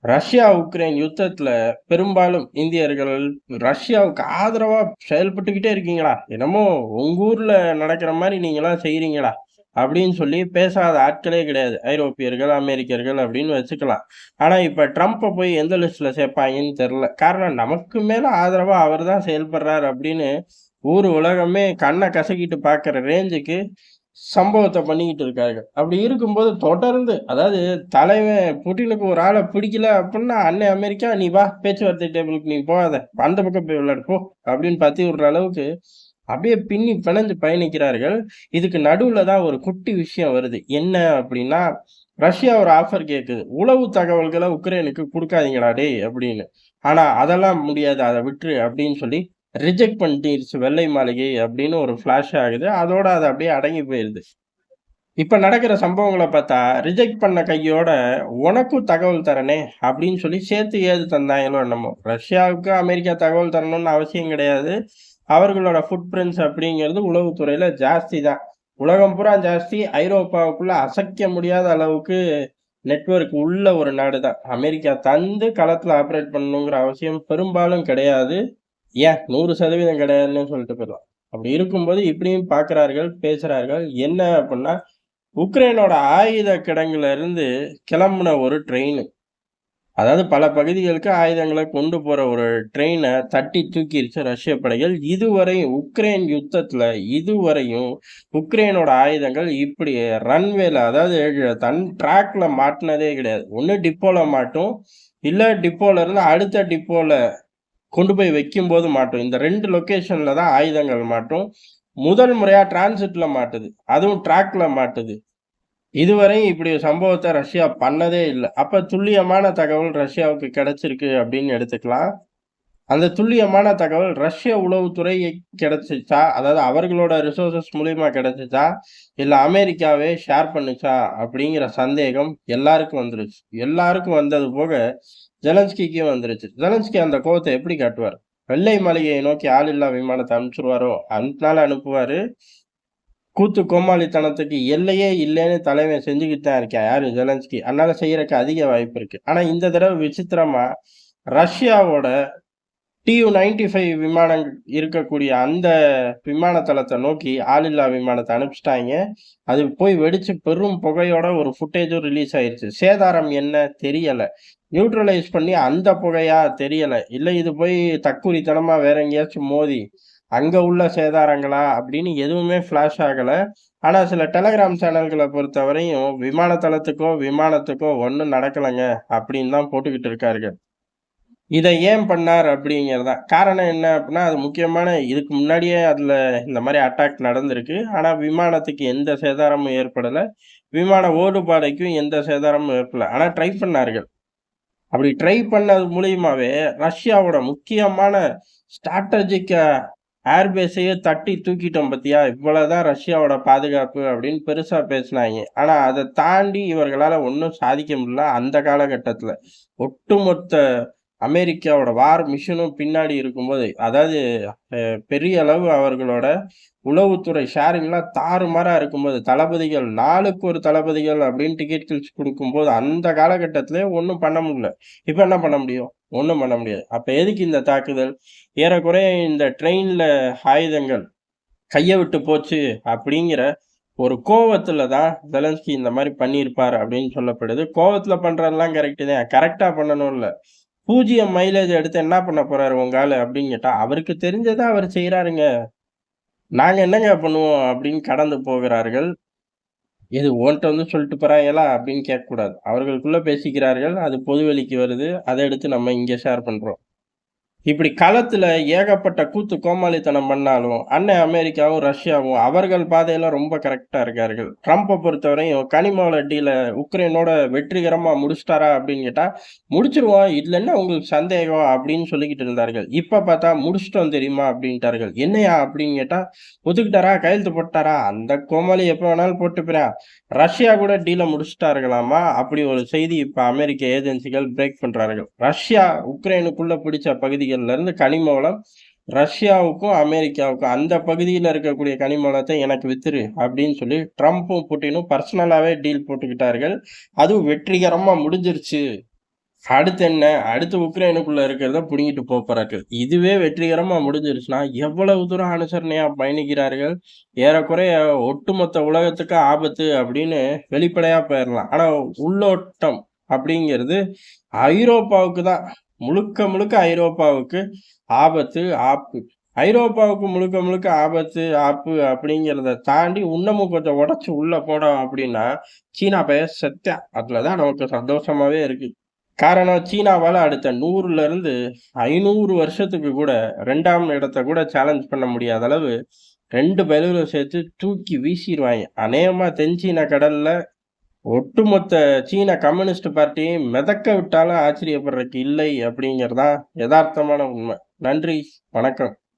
Russia Ukraine யுத்தத்துல பெரும்பாலும் இந்தியர்கள் ரஷ்யாவுக்கு ஆதரவா செயல்பட்டுக்கிட்டே இருக்கீங்களா? என்னமோ உங்க ஊர்ல நடக்கிற மாரி நீங்கலாம் செய்றீங்களா? அப்படின்னு சொல்லி பேசாத ஆட்களே கிடையாது. ஐரோப்பியர்கள், அமெரிக்கர்கள் அப்படின்னு வச்சுக்கலாம். ஆனா இப்ப ட்ரம்ப போய் எந்த லிஸ்ட்ல சேர்ப்பாய்ங்கன்னு தெரியல. காரணம் நமக்கு மேல ஆதரவா அவர் தான் செயல்படுறார் அப்படின்னு ஊர் உலகமே கண்ண கசக்கிட்டு பார்க்கிற ரேஞ்சுக்கு சம்பவத்த பண்ணிக்கிட்டு இருக்காங்க. அப்படி இருக்கும்போது தொடர்ந்து அதாவது தலைவன் புட்டினுக்கு ஒரு ஆள பிடிக்கல அப்புட்ன்னா, "அண்ணன் அமெரிக்கா நீ வா பேச்சுவார்த்தை டேபிளுக்கு நீ போகாத. அந்த பக்கம் போய் விளையாடு போ" அப்படின்னு பத்தி விடுற அளவுக்கு அப்படியே பின்னி பிணைஞ்சு பயணிக்கிறார்கள். இதுக்கு நடுவுல தான் ஒரு குட்டி விஷயம் வருது. என்ன அப்படின்னா, ரஷ்யா ஒரு ஆஃபர் கேட்குது. "உளவு தகவல்கள உக்ரைனுக்கு குடுக்காதீங்கடா டேய்" அப்படின்னு. ஆனா அதெல்லாம் முடியாது. அத விட்டுரு அப்படின்னு சொல்லி ரிஜெக்ட் பண்ணிருச்சு வெள்ளை மாளிகை அப்படின்னு ஒரு ஃபிளாஷ் ஆகுது. அதோட அது அப்படியே அடங்கி போயிருது. இப்ப நடக்கிற சம்பவங்கள பார்த்தா, ரிஜெக்ட் பண்ண கையோட, "உனக்கும் தகவல் தரனே" அப்படின்னு சொல்லி சேர்த்து ஏது தந்தாங்களோ என்னமோ! ரஷ்யாவுக்கு அமெரிக்கா தகவல் தரணும்னு அவசியம் கிடையாது. அவர்களோட ஃபுட் பிரிண்ட்ஸ் அப்படிங்கிறது உளவுத்துறையில ஜாஸ்தி தான். உலகம் பூரா ஜாஸ்தி. ஐரோப்பாவுக்குள்ள அசைக்க முடியாத அளவுக்கு நெட்வொர்க் உள்ள ஒரு நாடு தான். அமெரிக்கா தந்து களத்துல ஆப்பரேட் பண்ணணுங்கிற அவசியம் பெரும்பாலும் கிடையாது. ஏன் 100% கிடையாதுன்னு சொல்லிட்டு போயிரலாம். அப்படி இருக்கும்போது இப்படியும் பார்க்கிறார்கள், பேசுறார்கள். என்ன அப்படின்னா உக்ரைனோட ஆயுத கிடங்குல இருந்து கிளம்புன ஒரு ட்ரெயின். அதாவது பல பகுதிகளுக்கு ஆயுதங்கள கொண்டு போற ஒரு ட்ரெயின தட்டி தூக்கிருச்சு ரஷ்ய படைகள். உக்ரைன் யுத்தத்துல இதுவரையும் உக்ரைனோட ஆயுதங்கள் இப்படி ரன்வேல அதாவது தன் ட்ராக்ல மாட்டுனதே கிடையாது. ஒண்ணு டிப்போல மாட்டும், இல்ல டிப்போல இருந்து அடுத்த டிப்போல கொண்டு போய் வைக்கும்போது மாட்டும். இந்த 2 லொகேஷன்ல தான் ஆயுதங்கள் மாட்டும். முதல் முறையா டிரான்சிட்ல மாட்டுது. அதுவும் ட்ராக்ல மாட்டுது. இதுவரை இப்படி ஒரு சம்பவத்த ரஷ்யா பண்ணதே இல்ல. அப்ப துல்லியமான தகவல் ரஷ்யாவுக்கு கிடைச்சிருக்கு அப்படின்னு எடுத்துக்கலாம். அந்த துல்லியமான தகவல் ரஷ்ய உளவுத்துறை கிடைச்சுச்சா? அதாவது அவர்களோட ரிசோர்ஸஸ் மூலியமா கிடைச்சுச்சா? இல்ல அமெரிக்காவே ஷேர் பண்ணுச்சா? அப்படிங்கிற சந்தேகம் எல்லாருக்கும் வந்துருச்சு. எல்லாருக்கும் வந்தது போக ஜெலன்ஸ்கிக்கும் வந்துருச்சு. ஜெலன்ஸ்கி அந்த கோவத்த எப்படி காட்டுவார்? வெள்ளை மாளிகையை நோக்கி ஆளில்லா விமானத்த அனுப்பிச்சுருவாரோ? அனுப்புனாலும் அனுப்புவாரு. கூத்து கோமாளித்தனத்துக்கு எல்லையே இல்லைன்னு தலைவன் செஞ்சுக்கிட்டு தான் இருக்கான். யாரு? ஜெலன்ஸ்கி. அதனால செய்யறக்கு அதிக வாய்ப்பு இருக்கு. ஆனா இந்த தடவ விசித்திரமா ரஷ்யாவோட Tu-95 விமானம் இருக்கக்கூடிய அந்த விமான தளத்த நோக்கி ஆளில்லா விமானத்த அனுப்பிச்சுட்டாய்ங்க. அது போய் வெடிச்சு பெரும் புகையோட ஒரு ஃபுட்டேஜும் ரிலீஸ் ஆயிருச்சு. சேதாரம் என்ன? தெரியல. நியூட்ரலைஸ் பண்ணி அந்த புகையா? தெரியல. இல்ல இது போய் தற்குறித்தனமா வேற எங்கேயாச்சும் மோதி, அங்க உள்ள சேதாரங்களா? அப்படின்னு எதுவுமே ஃபிளாஷ் ஆகல. ஆனா சில டெலகிராம் சேனல்கள பொறுத்தவரையும், விமான தளத்துக்கோ, விமானத்துக்கோ ஒண்ணும் நடக்கலங்க அப்படின்னு தான் போட்டுக்கிட்டு இருக்காருங்க. இத ஏன் பண்ணார் அப்படிங்கிறது தான். காரணம் என்ன அப்படின்னா, அது முக்கியமான இதுக்கு முன்னாடியே அதுல இந்த மாரி அட்டாக் நடந்திருக்கு. ஆனா விமானத்துக்கு எந்த சேதாரமும் ஏற்படல. விமான ஓடுபாதைக்கும் எந்த சேதாரமும் ஏற்படல. ஆனா ட்ரை பண்ணார்கள். அப்படி ட்ரை பண்ணது மூலியமாவே ரஷ்யாவோட முக்கியமான ஸ்ட்ராட்டஜிக் ஏர்பேஸையே தட்டி தூக்கிட்டோம் பாத்தியா? இவ்வளவுதான் ரஷ்யாவோட பாதுகாப்பு அப்படின்னு பெருசா பேசுனாய்ங்க. ஆனா அத தாண்டி இவர்களால ஒண்ணும் சாதிக்க முடியல அந்த காலகட்டத்துல. ஒட்டுமொத்த அமெரிக்காவோட வார் மிஷனும் பின்னாடி இருக்கும்போது, அதாவது பெரிய அளவு அவர்களோட உளவுத்துறை ஷேரிங்லாம் தாறுமாறா இருக்கும்போது, தளபதிகள் நாளுக்கு ஒரு தளபதிகள் அப்படின்னு டிக்கெட் கிழிச்சு குடுக்கும்போது, அந்த காலகட்டத்திலே ஒண்ணும் பண்ண முடியல. இப்ப என்ன பண்ண முடியும்? ஒண்ணும் பண்ண முடியாது. அப்ப எதுக்கு இந்த தாக்குதல்? ஏறக்குறைய இந்த ட்ரெயின்ல ஆயுதங்கள் கைய விட்டு போச்சு அப்படிங்கிற ஒரு கோவத்துல தான் ஜெலன்ஸ்கி இந்த மாரி பண்ணியிருப்பார் அப்படின்னு சொல்லப்படுது. கோவத்துல பண்றதெல்லாம் கரெக்ட் தான். கரெக்ட்டா பண்ணணும்ல. 0 மைலேஜ் எடுத்து என்ன பண்ண போறாரு உங்க ஆளு அப்படின்னு கேட்டா, அவருக்கு தெரிஞ்சத அவர் செய்றாருங்க. நாங்க என்னங்க பண்ணுவோம் அப்படின்னு கடந்து போகிறார்கள். எது உன்ட்ட வந்து சொல்லிட்டு போறாங்களா அப்படின்னு கேட்கக்கூடாது. அவர்களுக்குள்ள பேசிக்கிறார்கள். அது பொதுவெளிக்கு வருது. அத எடுத்து நம்ம இங்க ஷேர் பண்றோம். இப்படி களத்துல ஏகப்பட்ட கூத்து கோமாளித்தனம் பண்ணாலும், அண்ணன் அமெரிக்காவும், ரஷ்யாவும் அவர்கள் பாதையில ரொம்ப கரெக்ட்டா இருக்கார்கள். ட்ரம்ப பொறுத்தவரையும் கனிம வள டீல உக்ரைனோட வெற்றிகரமா முடிச்சுட்டாரா அப்படின்னு கேட்டா, முடிச்சுருவோம். இதுல என்ன உங்களுக்கு சந்தேகம் அப்படின்னு சொல்லிக்கிட்டு இருந்தார்கள். இப்ப பார்த்தா முடிச்சுட்டோம் தெரியுமா அப்படின்ட்டார்கள். என்னய்யா அப்படின்னு கேட்டா, ஒத்துக்கிட்டாரா? கையெழுத்து போட்டாரா? அந்த கோமாளி எப்ப வேணாலும் போட்டு போறான். ரஷ்யா கூட டீல முடிச்சுட்டார்களாமா? அப்படி ஒரு செய்தி இப்ப அமெரிக்க ஏஜென்சிகள் பிரேக் பண்றார்கள். ரஷ்யா உக்ரைனுக்குள்ள பிடிச்ச பகுதிகள்ல இருந்து கனிம வளம் ரஷ்யாவுக்கும், அமெரிக்காவுக்கும் அந்த பகுதியில இருக்கக்கூடிய கனிம வளத்த எனக்கு வித்துரு அப்படின்னு சொல்லி ட்ரம்பும், புட்டினும் பர்சனலாவே டீல் போட்டுக்கிட்டார்கள். அதுவும் வெற்றிகரமா முடிஞ்சிருச்சு. அடுத்து என்ன? அடுத்து உக்ரைனுக்குள்ள இருக்கிறத புடுங்கிட்டு போறார்கள். இதுவே வெற்றிகரமா முடிஞ்சிருச்சுன்னா, எவ்வளவு தூரம் அனுசரணையா பயணிக்கிறார்கள். ஏறக்குறைய ஒட்டுமொத்த உலகத்துக்கு ஆபத்து அப்படின்னு வெளிப்படையா போயிரலாம். ஆனா உள்ளோட்டம் அப்படிங்கிறது ஐரோப்பாவுக்கு தான். முழுக்க முழுக்க ஐரோப்பாவுக்கு ஆபத்து, ஆப்பு. ஐரோப்பாவுக்கு முழுக்க முழுக்க ஆபத்து, ஆப்பு அப்படிங்கிறத தாண்டி இன்னமும் கொஞ்சம் உடைச்சு உள்ள போனோம் அப்படின்னா, சீனா பையன் செத்தான். அதுல தான் நமக்கு சந்தோஷமாவே இருக்கு. காரணம் சீனாவால அடுத்த 100ல இருந்து 500 வருஷத்துக்கு கூட 2ஆம் இடத்த கூட சேலஞ்ச் பண்ண முடியாத அளவு 2 பயலுகளும் சேர்த்து தூக்கி வீசிருவாய்ங்க. அநேகமா தென் சீன கடல்ல ஒட்டுமொத்த சீன கம்யூனிஸ்ட் பார்ட்டியையும் மிதக்க விட்டாலும் ஆச்சரியப்படுறதுக்கு இல்லை அப்படிங்கிறது தான் எதார்த்தமான உண்மை. நன்றி, வணக்கம்.